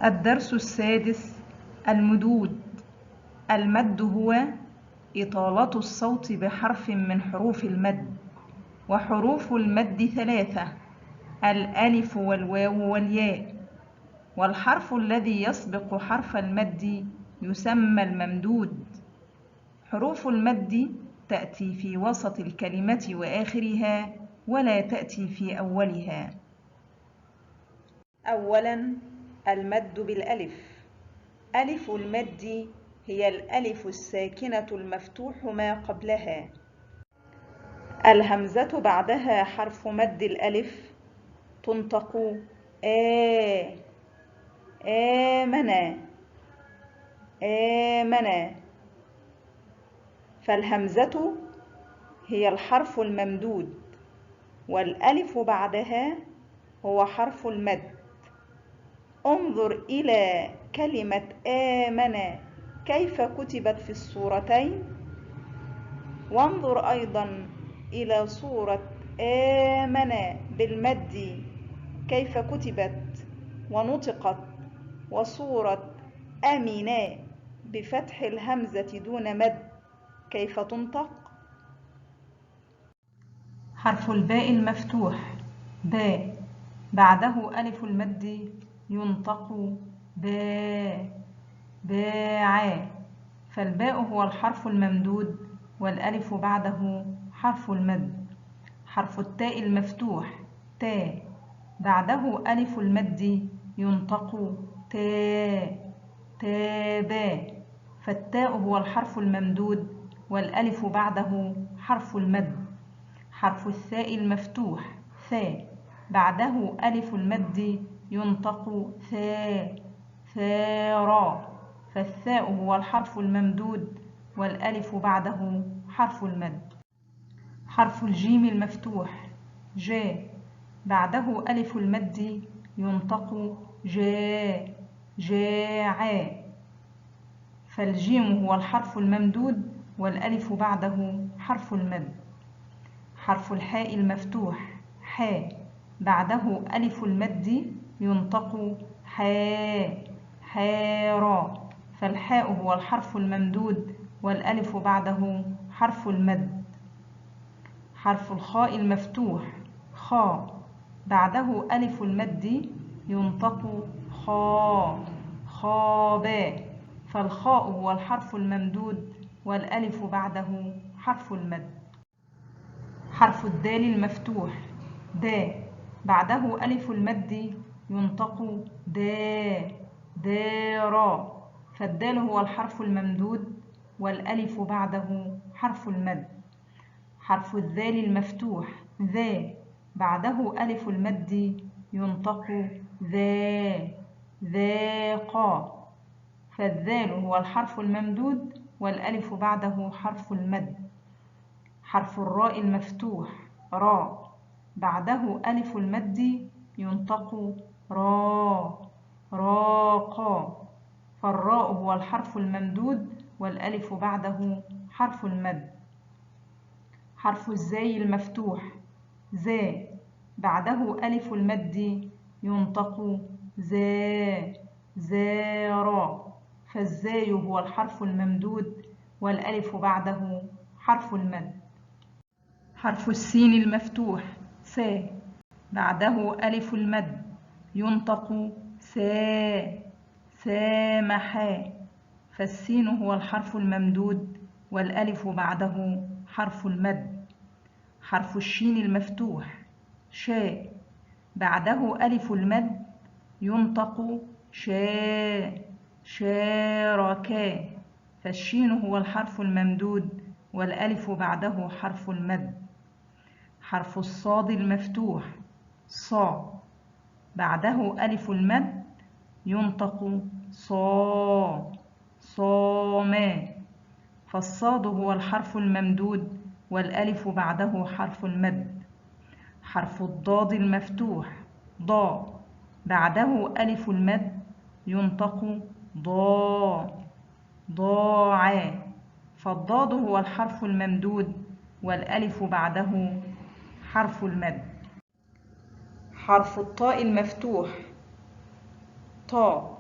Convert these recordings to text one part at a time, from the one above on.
الدرس السادس: المدود. المد هو إطالة الصوت بحرف من حروف المد، وحروف المد ثلاثة: الألف والواو والياء، والحرف الذي يسبق حرف المد يسمى الممدود. حروف المد تأتي في وسط الكلمة وآخرها، ولا تأتي في أولها. أولاً، المد بالألف. ألف المد هي الألف الساكنة المفتوح ما قبلها. الهمزة بعدها حرف مد الألف تنطق آمنا آمنا، فالهمزة هي الحرف الممدود، والألف بعدها هو حرف المد. انظر إلى كلمة آمن كيف كتبت في الصورتين، وانظر أيضا إلى صورة آمن بالمد كيف كتبت ونطقت، وصورة أمنا بفتح الهمزة دون مد كيف تنطق. حرف الباء المفتوح باء، بعده ألف المد ينطق باع، فالباء هو الحرف الممدود، والألف بعده حرف المد. حرف التاء المفتوح تاء، بعده ألف المد ينطق تابا، فالتاء هو الحرف الممدود، والألف بعده حرف المد. حرف الثاء المفتوح ثاء، بعده ألف المد ينطق ثارا، فالثاء هو الحرف الممدود، والألف بعده حرف المد. حرف الجيم المفتوح جاء، بعده ألف المد ينطق جاعا، فالجيم هو الحرف الممدود، والألف بعده حرف المد. حرف الحاء المفتوح حاء، بعده ألف المد ينطق حارا، فالحاء هو الحرف الممدود، والألف بعده حرف المد. حرف الخاء المفتوح خاء، بعده ألف المد ينطق خابا، فالخاء هو الحرف الممدود، والألف بعده حرف المد. حرف الدال المفتوح داء، بعده ألف المد ينطق دارا، فالدال هو الحرف الممدود، والألف بعده حرف المد. حرف الذال المفتوح ذا، بعده ألف المد ينطق ذاقا، فالذال هو الحرف الممدود، والألف بعده حرف المد. حرف الراء المفتوح راء، بعده ألف المد ينطق راقا، فالراء هو الحرف الممدود، والألف بعده حرف المد. حرف الزاي المفتوح زا، بعده ألف المد ينطق زارا، فالزاي هو الحرف الممدود، والألف بعده حرف المد. حرف السين المفتوح سا، بعده ألف المد ينطق سامحا، فالسين هو الحرف الممدود، والألف بعده حرف المد. حرف الشين المفتوح شاء، بعده ألف المد ينطق شاركا، فالشين هو الحرف الممدود، والألف بعده حرف المد. حرف الصاد المفتوح صا، بعده ألف المد ينطق صاما، فالصاد هو الحرف الممدود، والألف بعده حرف المد. حرف الضاد المفتوح ضا، بعده ألف المد ينطق ضاعا، فالضاد هو الحرف الممدود، والألف بعده حرف المد. حرف الطاء المفتوح طاء،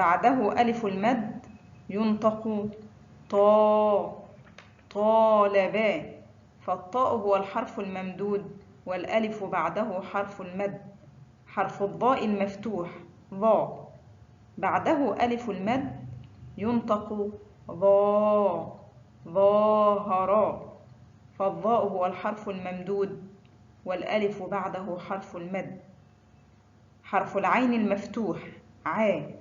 بعده ألف المد ينطق طا، طالبا. فالطاء هو الحرف الممدود والألف بعده حرف المد. حرف الضاء المفتوح ضا، بعده ألف المد ينطق ضا، ظاهرا. فالضاء هو الحرف الممدود والألف بعده حرف المد. حرف العين المفتوح عا،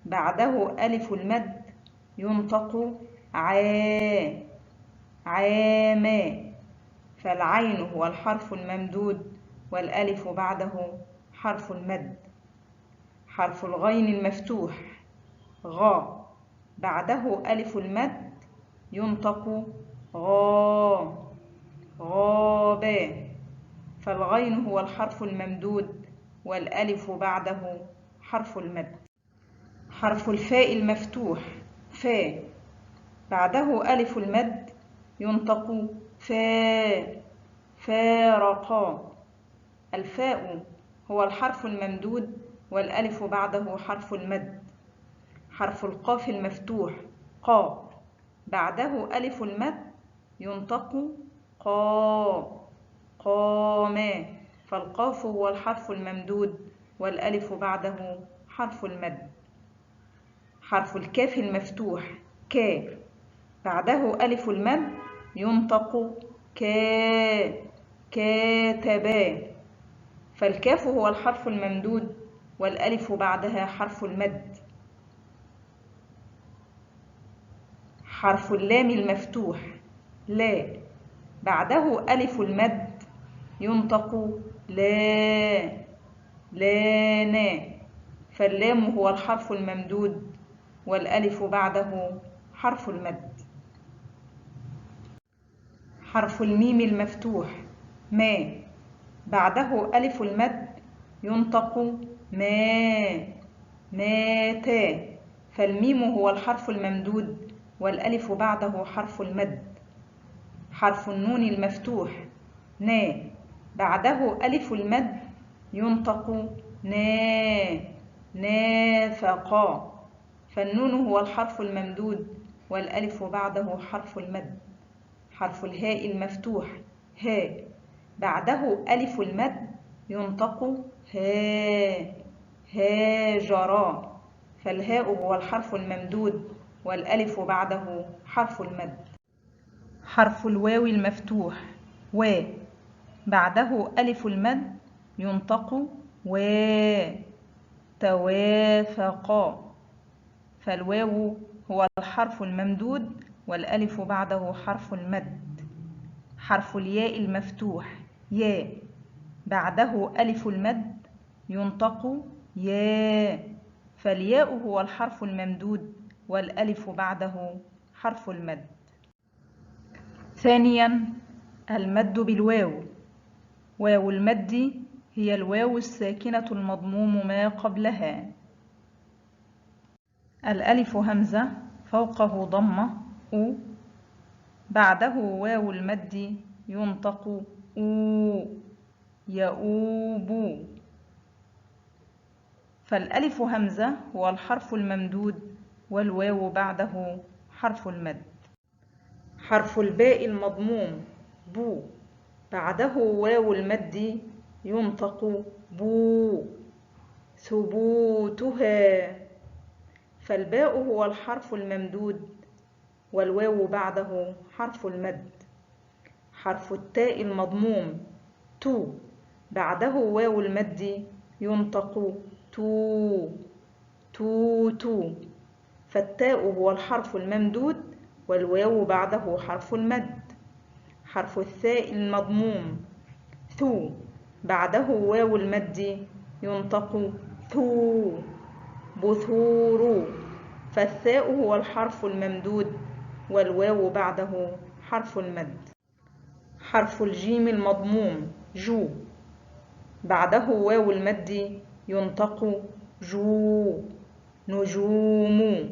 بعده ألف المد ينطق عا، عاما. فالعين هو الحرف الممدود والألف بعده حرف المد. حرف الغين المفتوح غا، بعده ألف المد ينطق غا، غابا. فالغين هو الحرف الممدود والألف بعده حرف المد. حرف الفاء المفتوح فا، بعده ألف المد ينطق فا، فارقا. الفاء هو الحرف الممدود والألف بعده حرف المد. حرف القاف المفتوح قا، بعده ألف المد ينطق قا، قاما. فالقاف هو الحرف الممدود والألف بعده حرف المد. حرف الكاف المفتوح كا، بعده ألف المد ينطق كا، كاتبا. فالكاف هو الحرف الممدود والألف بعدها حرف المد. حرف اللام المفتوح لا، بعده ألف المد ينطق لا، لانا. فاللام هو الحرف الممدود والألف بعده حرف المد. حرف الميم المفتوح ما، بعده ألف المد ينطق ما، ماتا. فالميم هو الحرف الممدود والألف بعده حرف المد. حرف النون المفتوح نا، بعده ألف المد ينطق نا، نافقا. فالنون هو الحرف الممدود والألف بعده حرف المد. حرف الهاء المفتوح ها، بعده ألف المد ينطق ها، هاجرا. فالهاء هو الحرف الممدود والألف بعده حرف المد. حرف الواو المفتوح وا، بعده ألف المد ينطق وا، توافقا. فالواو هو الحرف الممدود والألف بعده حرف المد. حرف الياء المفتوح يا، بعده ألف المد ينطق يا. فالياء هو الحرف الممدود والألف بعده حرف المد. ثانيا المد بالواو. واو المد هي الواو الساكنة المضموم ما قبلها. الألف همزة فوقه ضمة أو، بعده واو المد ينطق أو، يؤوب. فالألف همزة هو الحرف الممدود والواو بعده حرف المد. حرف الباء المضموم بو، بعده واو المد ينطق بو، ثبوتها. فالباء هو الحرف الممدود والواو بعده حرف المد. حرف التاء المضموم تو، بعده واو المد ينطق تو، توتو. فالتاء هو الحرف الممدود والواو بعده حرف المد. حرف الثاء المضموم ثو، بعده واو المد ينطق ثو، بثور. فالثاء هو الحرف الممدود والواو بعده حرف المد. حرف الجيم المضموم جو، بعده واو المد ينطق جو، نجوم.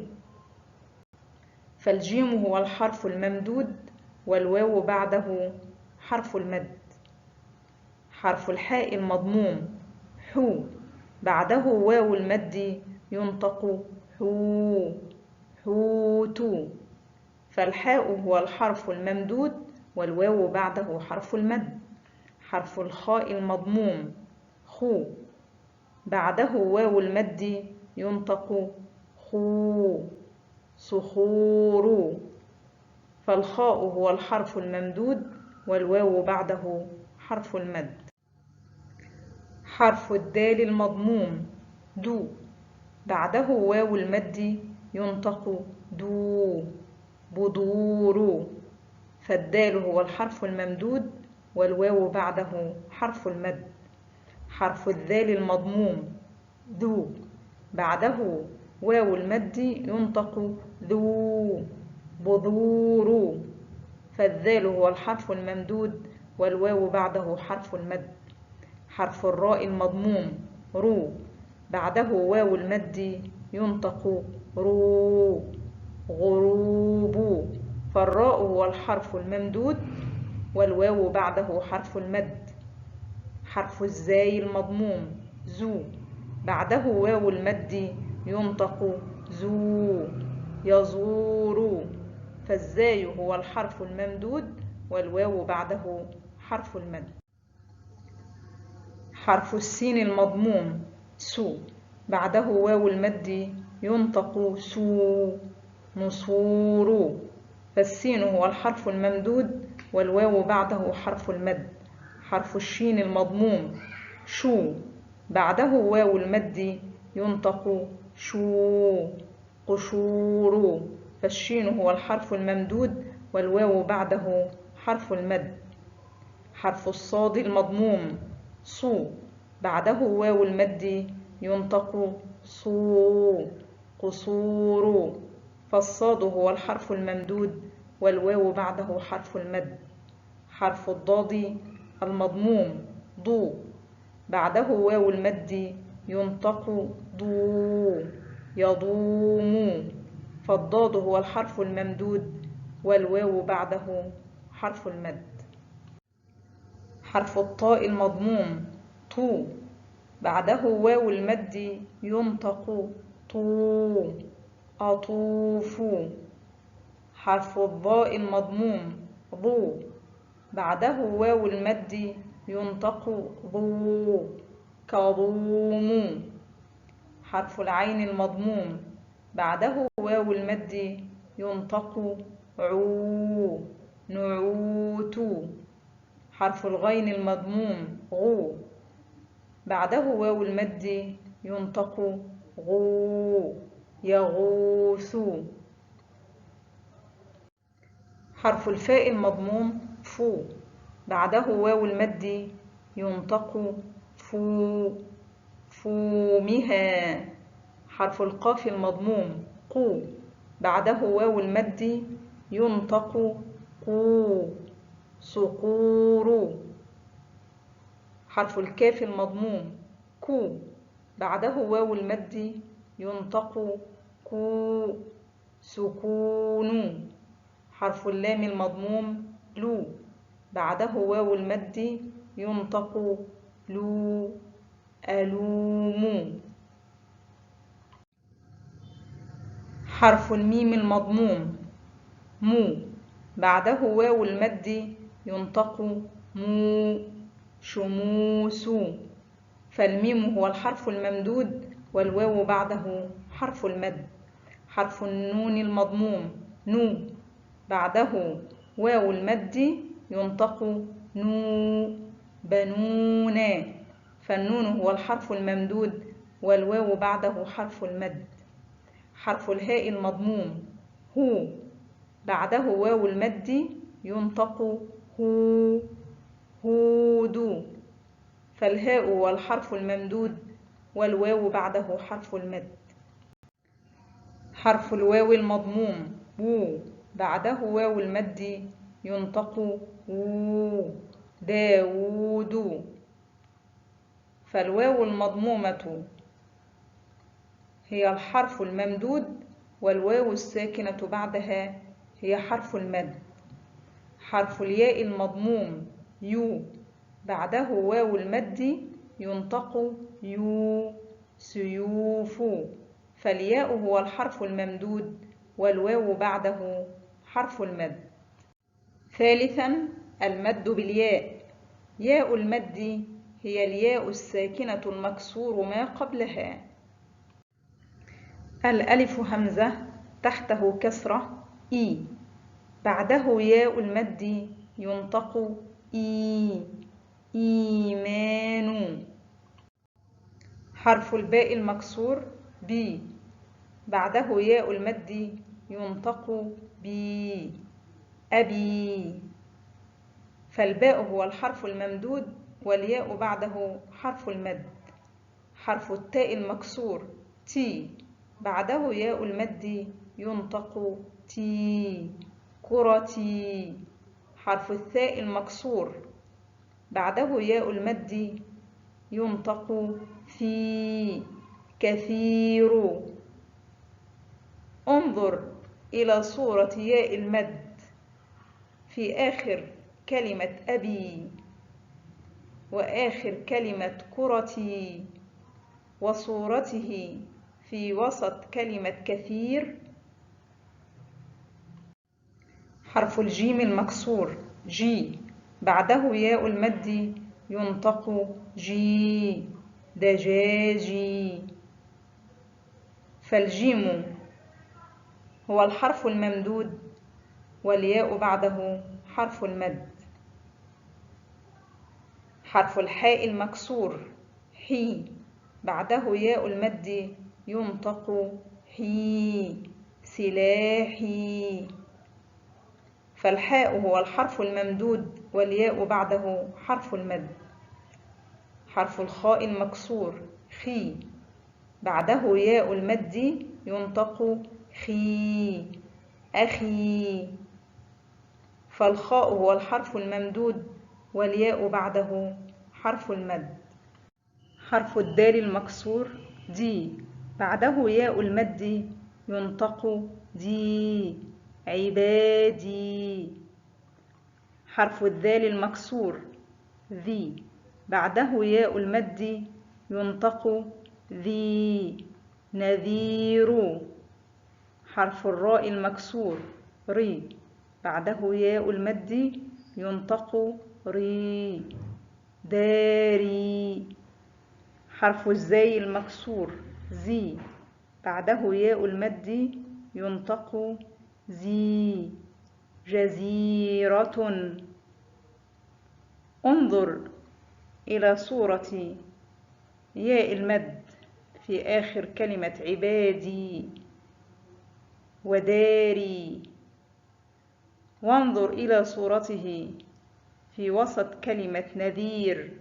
فالجيم هو الحرف الممدود والواو بعده حرف المد. حرف الحاء المضموم حو، بعده واو المد ينطق حو حوت. فالحاء هو الحرف الممدود والواو بعده حرف المد. حرف الخاء المضموم خو بعده واو المد ينطق خو صخور. فالخاء هو الحرف الممدود والواو بعده حرف المد. حرف الدال المضموم دو بعده واو المد ينطق دو بدور. فالدال هو الحرف الممدود والواو بعده حرف المد. حرف الذال المضموم ذو بعده واو المد ينطق ذو بذور. فالذال هو الحرف الممدود والواو بعده حرف المد. حرف الراء المضموم رو بعده واو المد ينطق رو غروب. فالراء هو الحرف الممدود والواو بعده حرف المد. حرف الزاي المضموم زو بعده واو المد ينطق زو يزور. فالزاي هو الحرف الممدود والواو بعده حرف المد. حرف السين المضموم سو بعده واو المد ينطق سو نصور. فالسين هو الحرف الممدود والواو بعده حرف المد. حرف الشين المضموم شو بعده واو المد ينطق شو قشور. فالشين هو الحرف الممدود والواو بعده حرف المد. حرف الصاد المضموم صو بعده واو المد ينطق صو قصور. فالصاد هو الحرف الممدود والواو بعده حرف المد. حرف الضاد المضموم ضو بعده واو المد ينطق ضو يضوم. فالضاد هو الحرف الممدود والواو بعده حرف المد. حرف الطاء المضموم طو بعده واو المد ينطق طو أطوف. حرف الضاء المضموم ضو بعده واو المد ينطق ضو كظوم. حرف العين المضموم بعده واو المد ينطق عو نعوت. حرف الغين المضموم غو بعده واو المد ينطق غو يغوث. حرف الفاء المضموم فو بعده واو المد ينطق فو فومها. حرف القاف المضموم قو بعده واو المد ينطق قو صقور. حرف الكاف المضموم كو بعده واو المد ينطق كو سكون. حرف اللام المضموم لو بعده واو المد ينطق لو ألوم. حرف الميم المضموم مو بعده واو المد ينطق مو شموس. فالميم هو الحرف الممدود والواو بعده حرف المد. حرف النون المضموم نو بعده واو المد ينطق نو بنون. فالنون هو الحرف الممدود والواو بعده حرف المد. حرف الهاء المضموم هو بعده واو المد ينطق هو هود. فالهاء هو الحرف الممدود والواو بعده حرف المد. حرف الواو المضموم وو بعده واو المد ينطق وو داود. فالواو المضمومة هي الحرف الممدود والواو الساكنة بعدها هي حرف المد. حرف الياء المضموم يو بعده واو المد ينطق يو سيوف. فالياء هو الحرف الممدود والواو بعده حرف المد. ثالثا المد بالياء. ياء المد هي الياء الساكنة المكسور ما قبلها. الألف همزة تحته كسرة إي، بعده ياء المد ينطق إي، إيمان. حرف الباء المكسور بي، بعده ياء المد ينطق بي، أبي. فالباء هو الحرف الممدود والياء بعده حرف المد. حرف التاء المكسور تي، بعده ياء المد ينطق تي، كرتي. حرف الثاء المكسور بعده ياء المد ينطق في، كثير. انظر إلى صورة ياء المد في آخر كلمة أبي وآخر كلمة كرتي، وصورته في وسط كلمة كثير. حرف الجيم المكسور جي، بعده ياء المد ينطق جي، دجاجي. فالجيم هو الحرف الممدود والياء بعده حرف المد. حرف الحاء المكسور حي، بعده ياء المد ينطق حي، سلاحي. فالحاء هو الحرف الممدود والياء بعده حرف المد. حرف الخاء المكسور خي، بعده ياء المد ينطق خي، أخي. فالخاء هو الحرف الممدود والياء بعده حرف المد. حرف الدال المكسور دي، بعده ياء المد ينطق دي، عبادي. حرف الذال المكسور ذي، بعده ياء المد ينطق ذي، نذير. حرف الراء المكسور ري، بعده ياء المد ينطق ري، داري. حرف الزاي المكسور زي، بعده ياء المد ينطق زي، جزيرة. انظر إلى صورة ياء المد في آخر كلمة عبادي وداري، وانظر إلى صورته في وسط كلمة نذير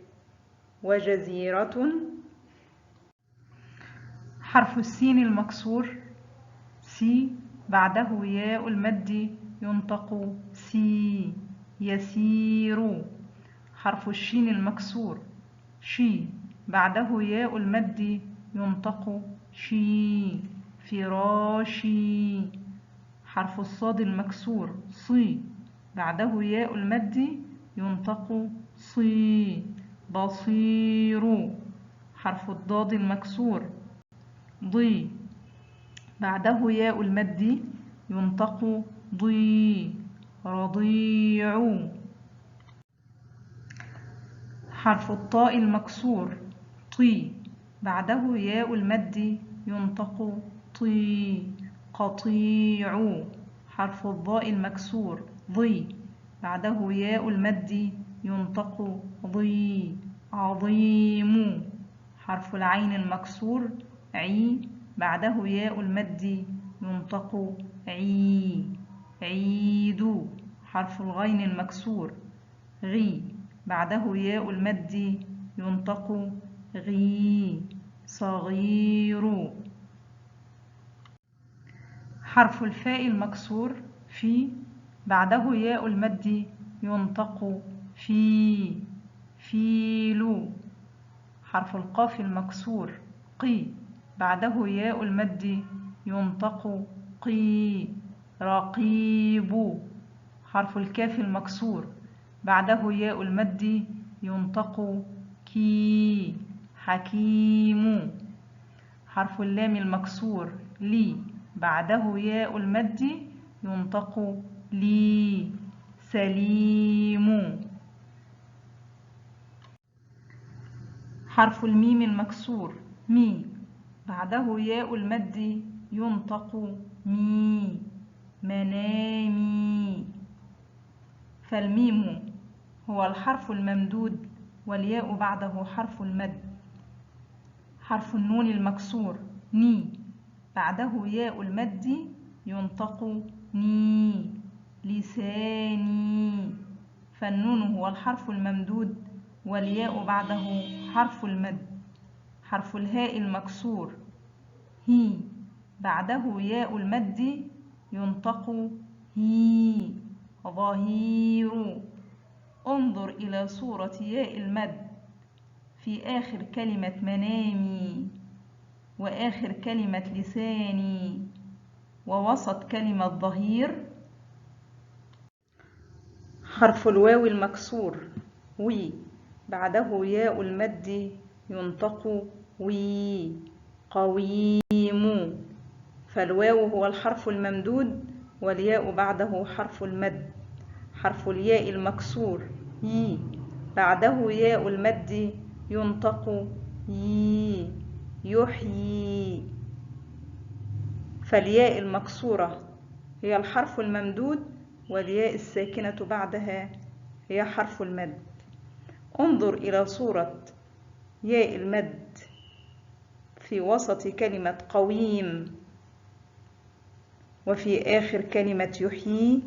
وجزيرة. حرف السين المكسور سي، بعده ياء المد ينطق سي، يسير. حرف الشين المكسور شي، بعده ياء المد ينطق شي، فراشي. حرف الصاد المكسور صي، بعده ياء المد ينطق صي، بصير. حرف الضاد المكسور ضي، بعده ياء المد ينطق ضي، رضيع. حرف الطاء المكسور طي، بعده ياء المد ينطق طي، قطيع. حرف الضاء المكسور ضي، بعده ياء المد ينطق ضي، عظيم. حرف العين المكسور عي، بعده ياء المد ينطق عي، عيد. حرف الغين المكسور غي، بعده ياء المد ينطق غي، صغير. حرف الفاء المكسور في، بعده ياء المد ينطق في، فيل. حرف القاف المكسور قي، بعده ياء المد ينطق قي، رقيب. حرف الكاف المكسور بعده ياء المد ينطق كي، حكيم. حرف اللام المكسور لي بعده ياء المد ينطق لي سليم. حرف الميم المكسور مي بعده ياء المد ينطق مي منامي. فالميم هو الحرف الممدود والياء بعده حرف المد. حرف النون المكسور ني بعده ياء المد ينطق ني لساني. فالنون هو الحرف الممدود والياء بعده حرف المد. حرف الهاء المكسور هي بعده ياء المد ينطق هي ظهير. انظر إلى صورة ياء المد في آخر كلمة منامي وآخر كلمة لساني ووسط كلمة ظهير. حرف الواو المكسور وي بعده ياء المد ينطق وي قويم. فالواو هو الحرف الممدود والياء بعده حرف المد. حرف الياء المكسور ي بعده ياء المد ينطق يي يحيي. فالياء المكسورة هي الحرف الممدود والياء الساكنة بعدها هي حرف المد. انظر إلى صورة ياء المد في وسط كلمة قويم وفي آخر كلمة يحيي